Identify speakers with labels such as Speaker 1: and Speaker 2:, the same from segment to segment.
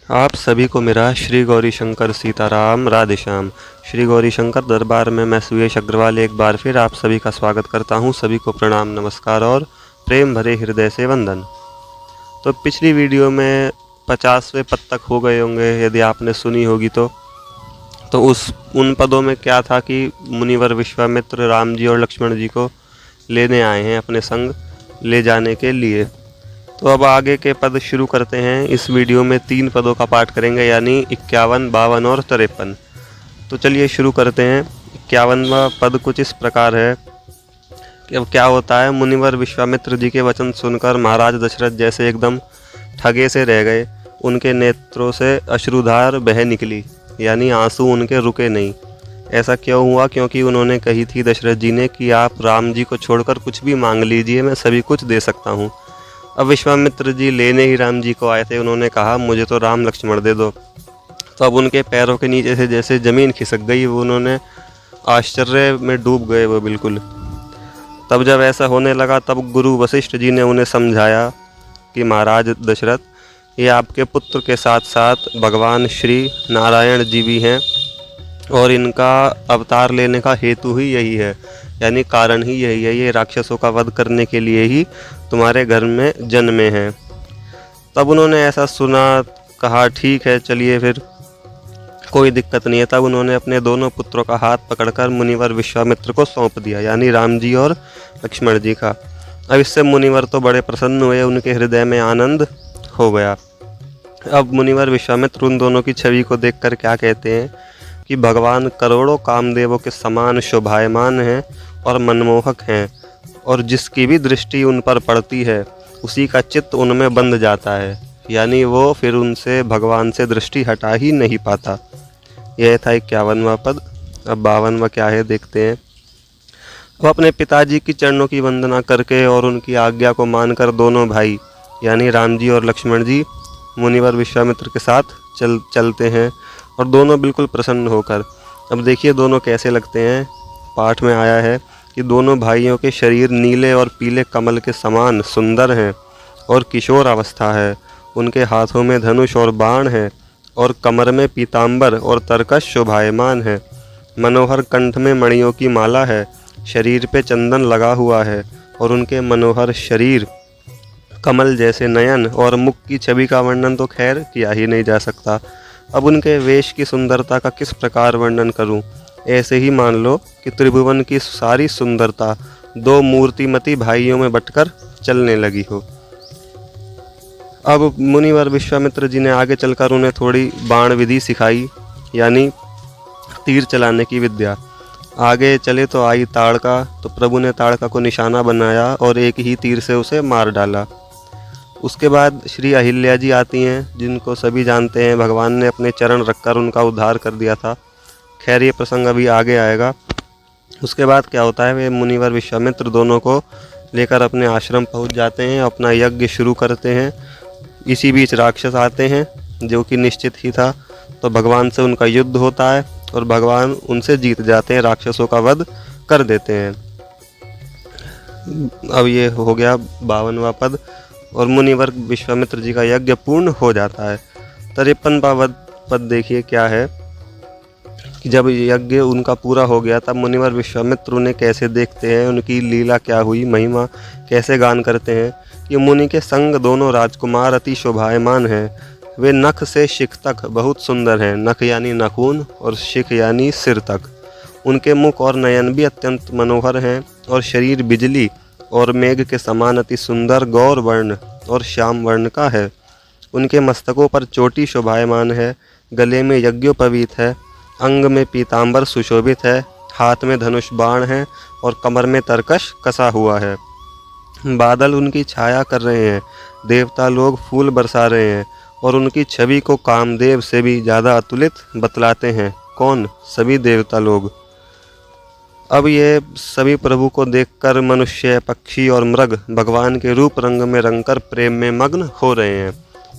Speaker 1: आप सभी को मेरा श्री गौरी शंकर सीताराम राधे श्याम। श्री गौरी शंकर दरबार में मैं सुयश अग्रवाल एक बार फिर आप सभी का स्वागत करता हूं। सभी को प्रणाम, नमस्कार और प्रेम भरे हृदय से वंदन। तो पिछली वीडियो में 50वें पद तक हो गए होंगे, यदि आपने सुनी होगी तो उन पदों में क्या था कि मुनिवर विश्वामित्र राम जी और लक्ष्मण जी को लेने आए हैं अपने संग ले जाने के लिए। तो अब आगे के पद शुरू करते हैं। इस वीडियो में 3 पदों का पाठ करेंगे, यानी 51, 52 और 53। तो चलिए शुरू करते हैं। 51वां पद कुछ इस प्रकार है कि अब क्या होता है। मुनिवर विश्वामित्र जी के वचन सुनकर महाराज दशरथ जैसे एकदम ठगे से रह गए। उनके नेत्रों से अश्रुधार बह निकली, यानी आंसू उनके रुके नहीं। ऐसा क्यों हुआ? क्योंकि उन्होंने कही थी दशरथ जी ने कि आप राम जी को छोड़कर कुछ भी मांग लीजिए, मैं सभी कुछ दे सकता हूँ। अब विश्वामित्र जी लेने ही राम जी को आए थे। उन्होंने कहा मुझे तो राम लक्ष्मण दे दो। तो अब उनके पैरों के नीचे से जैसे ज़मीन खिसक गई, वो उन्होंने आश्चर्य में डूब गए वो बिल्कुल। तब जब ऐसा होने लगा तब गुरु वशिष्ठ जी ने उन्हें समझाया कि महाराज दशरथ, ये आपके पुत्र के साथ साथ भगवान श्री नारायण जी भी हैं और इनका अवतार लेने का हेतु ही यही है, यानी कारण ही यही है। ये राक्षसों का वध करने के लिए ही तुम्हारे घर में जन्मे हैं। तब उन्होंने ऐसा सुना, कहा ठीक है चलिए फिर कोई दिक्कत नहीं है। तब उन्होंने अपने दोनों पुत्रों का हाथ पकड़कर मुनिवर विश्वामित्र को सौंप दिया, यानी राम जी और लक्ष्मण जी का। अब इससे मुनिवर तो बड़े प्रसन्न हुए, उनके हृदय में आनंद हो गया। अब मुनिवर विश्वामित्र उन दोनों की छवि को देखकर क्या कहते हैं कि भगवान करोड़ों कामदेवों के समान शोभायमान हैं और मनमोहक हैं, और जिसकी भी दृष्टि उन पर पड़ती है उसी का चित्त उनमें बंध जाता है, यानी वो फिर उनसे भगवान से दृष्टि हटा ही नहीं पाता। यह था 51वां पद। अब 52वां क्या है देखते हैं। वो अपने पिताजी की चरणों की वंदना करके और उनकी आज्ञा को मानकर दोनों भाई यानी राम जी और लक्ष्मण जी मुनिवर विश्वामित्र के साथ चलते हैं, और दोनों बिल्कुल प्रसन्न होकर। अब देखिए दोनों कैसे लगते हैं। पाठ में आया है कि दोनों भाइयों के शरीर नीले और पीले कमल के समान सुंदर हैं और किशोर अवस्था है। उनके हाथों में धनुष और बाण है और कमर में पीताम्बर और तरकश शोभायमान है। मनोहर कंठ में मणियों की माला है, शरीर पे चंदन लगा हुआ है, और उनके मनोहर शरीर, कमल जैसे नयन और मुख की छवि का वर्णन तो खैर किया ही नहीं जा सकता। अब उनके वेश की सुंदरता का किस प्रकार वर्णन करूं? ऐसे ही मान लो कि त्रिभुवन की सारी सुंदरता 2 मूर्तिमती भाइयों में बटकर चलने लगी हो। अब मुनिवर विश्वामित्र जी ने आगे चलकर उन्हें थोड़ी बाण विधि सिखाई, यानी तीर चलाने की विद्या। आगे चले तो आई ताड़का, तो प्रभु ने ताड़का को निशाना बनाया और एक ही तीर से उसे मार डाला। उसके बाद श्री अहिल्या जी आती हैं, जिनको सभी जानते हैं भगवान ने अपने चरण रखकर उनका उद्धार कर दिया था। खैर ये प्रसंग अभी आगे आएगा। उसके बाद क्या होता है, वे मुनिवर विश्वामित्र दोनों को लेकर अपने आश्रम पहुंच जाते हैं, अपना यज्ञ शुरू करते हैं। इसी बीच राक्षस आते हैं, जो कि निश्चित ही था। तो भगवान से उनका युद्ध होता है और भगवान उनसे जीत जाते हैं, राक्षसों का वध कर देते हैं। अब ये हो गया 52वां पद, और मुनिवर विश्वामित्र जी का यज्ञ पूर्ण हो जाता है। 53वां पद देखिए क्या है कि जब यज्ञ उनका पूरा हो गया तब मुनिवर विश्वामित्र उन्हें कैसे देखते हैं, उनकी लीला क्या हुई, महिमा कैसे गान करते हैं कि मुनि के संग दोनों राजकुमार अति शोभायमान हैं। वे नख से शिख तक बहुत सुंदर हैं, नख यानी नाखून और शिख यानी सिर तक। उनके मुख और नयन भी अत्यंत मनोहर हैं और शरीर बिजली और मेघ के समान अति सुंदर गौर वर्ण और श्याम वर्ण का है। उनके मस्तकों पर चोटी शोभायमान है, गले में यज्ञोपवीत है, अंग में पीताम्बर सुशोभित है, हाथ में धनुष बाण है और कमर में तरकश कसा हुआ है। बादल उनकी छाया कर रहे हैं, देवता लोग फूल बरसा रहे हैं और उनकी छवि को कामदेव से भी ज़्यादा अतुलित बतलाते हैं। कौन? सभी देवता लोग। अब ये सभी प्रभु को देखकर मनुष्य, पक्षी और मृग भगवान के रूप रंग में रंगकर प्रेम में मग्न हो रहे हैं।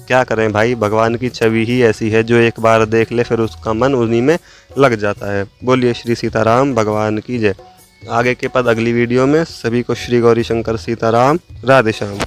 Speaker 1: क्या करें भाई, भगवान की छवि ही ऐसी है, जो एक बार देख ले फिर उसका मन उन्हीं में लग जाता है। बोलिए श्री सीताराम भगवान की जय। आगे के पद अगली वीडियो में। सभी को श्री गौरी शंकर सीताराम राधे श्याम।